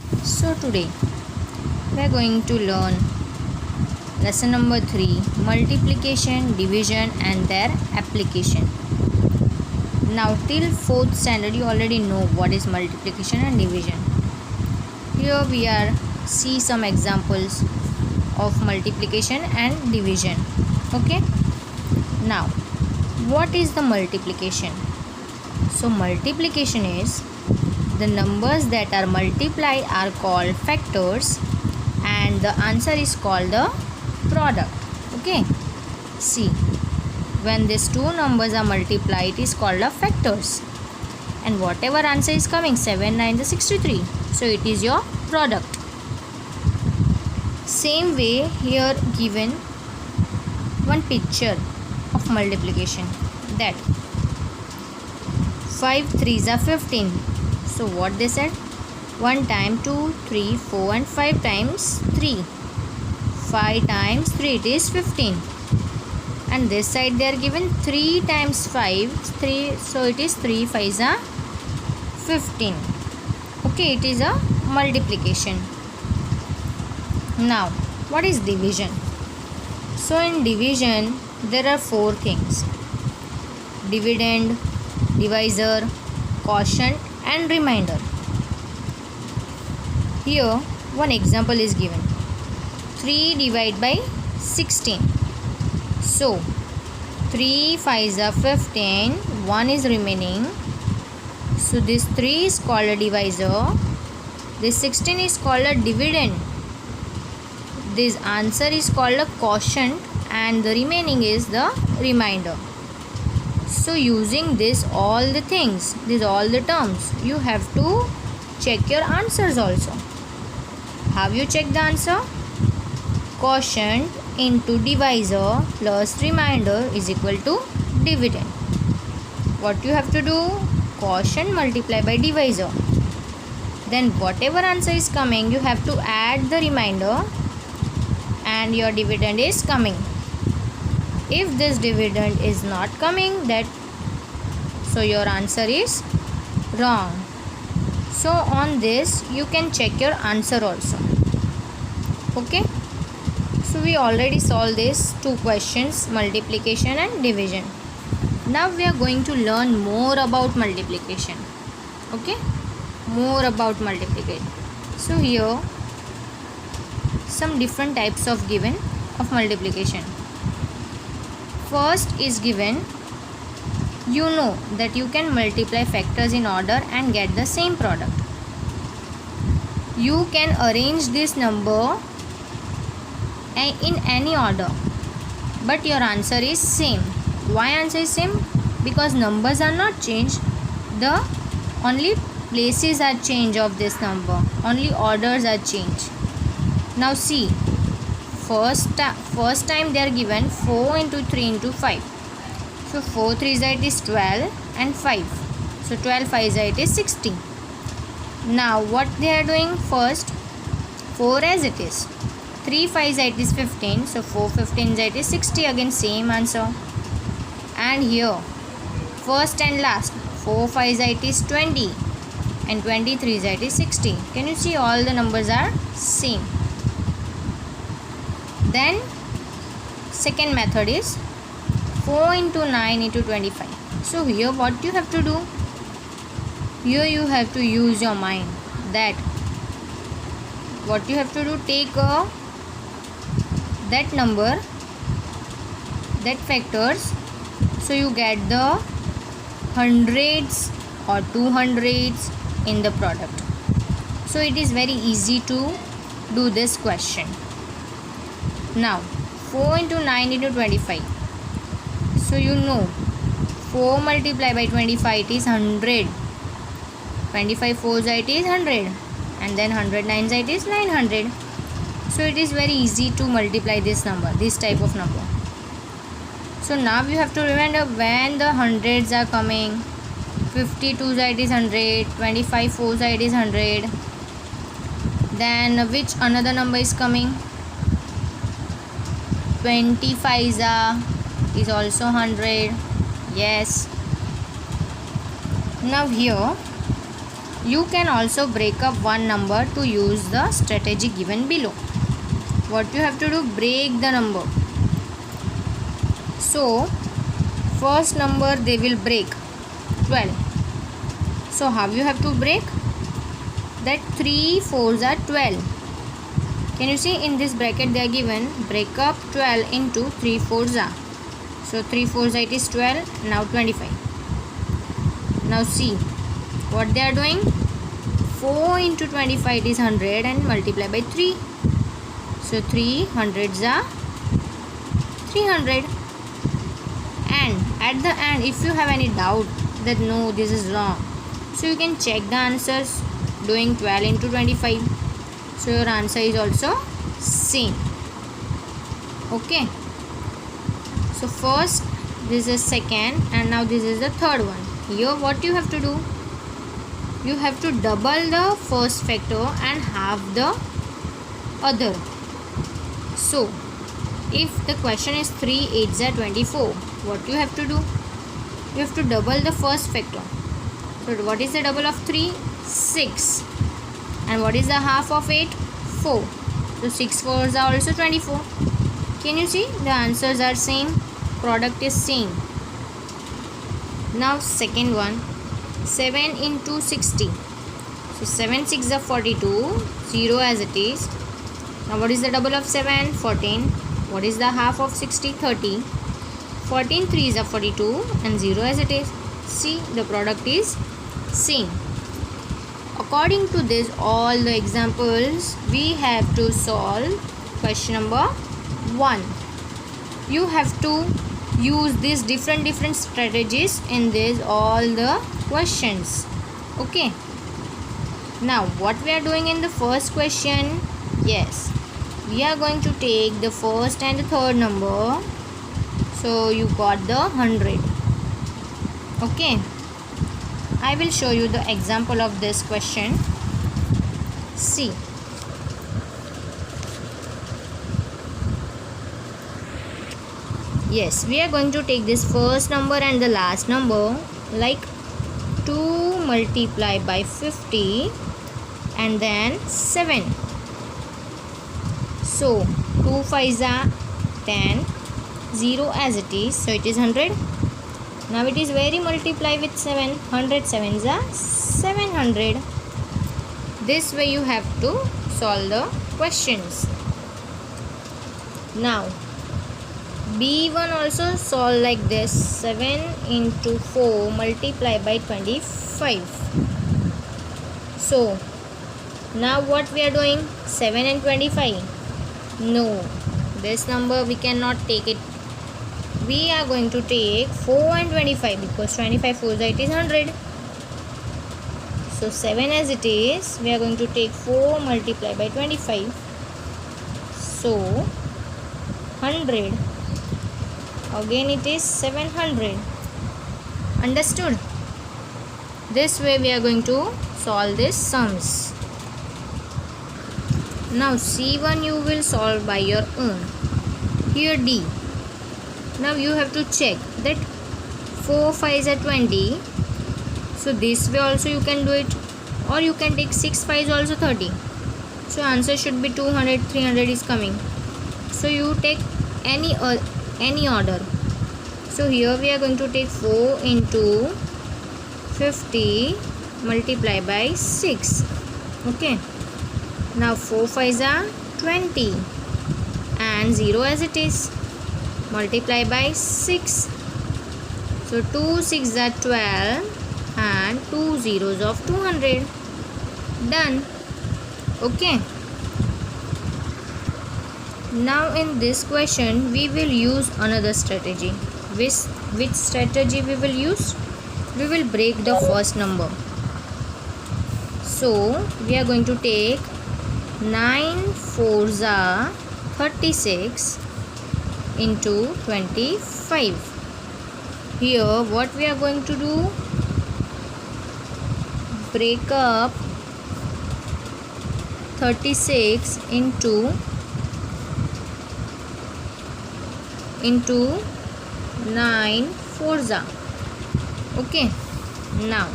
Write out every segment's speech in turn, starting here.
So today we are going to learn lesson number 3, multiplication, division and their application. Now till 4th standard you already know what is multiplication and division. Here we are see some examples of multiplication and division. Okay. Now what is the multiplication? So multiplication is the numbers that are multiplied are called factors and the answer is called the product. Okay, see, when these two numbers are multiplied it is called the factors and whatever answer is coming 7 9 is 63, so it is your product. Same way here given one picture of multiplication, that 5 3s are 15. So what they said, 1 time 2 3 4 and 5 times 3, 5 times 3 it is 15, and this side they are given 3 times 5 3, so it is 3 5s are 15. Okay, it is a multiplication. Now what is division? So in division there are 4 things: dividend, divisor, quotient and remainder. Here one example is given: 3 divided by 16. So 3 5s are 15, 1 is remaining, so this 3 is called a divisor, this 16 is called a dividend, this answer is called a quotient and the remaining is the remainder. So using this all the things, these all the terms, you have to check your answers also. How you check the answer? Quotient into divisor plus remainder is equal to dividend. What you have to do? Quotient multiply by divisor. Then whatever answer is coming, you have to add the remainder and your dividend is coming. If this dividend is not coming, that so your answer is wrong. So on this you can check your answer also. Okay, so we already solved these two questions, multiplication and division. Now we are going to learn more about multiplication. Okay, more about multiplication. So here some different types of given of multiplication. First is given, you know that you can multiply factors in order and get the same product. You can arrange this number in any order, but your answer is same. Why answer is same? Because numbers are not changed, the only places are changed of this number, only orders are changed. Now see, first time they are given 4 into 3 into 5. So 4 3s it is 12 and 5. So 12 5s it is 60. Now what they are doing? First 4 as it is, 3 5s it is 15. So 4 15s it is 60. Again same answer. And here first and last 4 5s it is 20 and 23s it is 60. Can you see all the numbers are same? Then second method is 4 into 9 into 25. So here what you have to do? Here you have to use your mind. That what you have to do, take that number, that factors, so you get the hundreds or 200s in the product. So it is very easy to do this question. Now 4 into 9 into 25. So you know 4 multiplied by 25 it is 100. 25 4s it is 100 and then 100 9s it is 900. So it is very easy to multiply this number, this type of number. So now you have to remember when the hundreds are coming. 52s it is 100, 25 4s it is 100. Then which another number is coming? 25s is also 100. Yes. Now here You can also break up one number to use the strategy given below. What you have to do? Break the number. So first number they will break 12. So how you have to break? That 3 4s are 12. Can you see in this bracket they are given break up 12 into 3 4s are. So 3 4s it is 12. Now 25. Now see what they are doing. 4 into 25 is 100 and multiply by 3. So 300s are 300. And at the end, if you have any doubt that no, this is wrong, so you can check the answers doing 12 into 25. So your answer is also same. Okay. So first this is second and now this is the third one. Here what you have to do? You have to double the first factor and half the other. So if the question is 3 8s are 24, what you have to do? You have to double the first factor. So what is the double of 3? 6. And what is the half of 8? 4. So 6 4s are also 24. Can you see? The answers are same. Product is same. Now second one. 7 into 60. So 7 6s are 42. 0 as it is. Now what is the double of 7? 14. What is the half of 60? 30. 14 3s are 42 and 0 as it is. See, the product is same. According to this all the examples, we have to solve question number 1. You have to use these different strategies in this all the questions. Okay. Now what we are doing in the first question? Yes, we are going to take the first and the third number. So you got the 100. Okay. I will show you the example of this question. See. Yes, we are going to take this first number and the last number, like 2 multiplied by 50 and then 7. So 2 5s are 10, 0 as it is, so it is 100. Now it is very multiply with 7. 100 7s are 700. This way you have to solve the questions. Now B1 also solve like this. 7 into 4 multiply by 25. So now what we are doing? 7 and 25. No, this number we cannot take it. We are going to take 4 and 25 because 25 4s it is 100. So 7 as it is, we are going to take 4 multiplied by 25. So 100. Again it is 700. Understood? This way we are going to solve these sums. Now C1 you will solve by your own. Here D. Now you have to check that 4 5s are 20. So this way also you can do it, or you can take 6 5s also 30. So answer should be 200, 300 is coming. So you take any order. So here we are going to take 4 into 50 multiply by 6. Okay. Now 4 5s are 20 and 0 as it is. Multiply by 6. So 2 6s are 12 and 2 zeros of 200. Done. Okay. Now in this question we will use another strategy. Which strategy we will use? We will break the first number. So we are going to take 9 4s are 36 into 25. Here what we are going to do? Break up 36 into 9 4s are. Okay. Now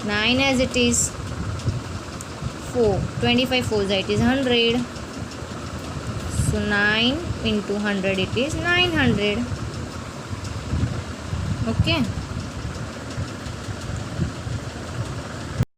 9 as it is. 4, 25 4 it is 100. So 9 into 100 it is 900. Okay.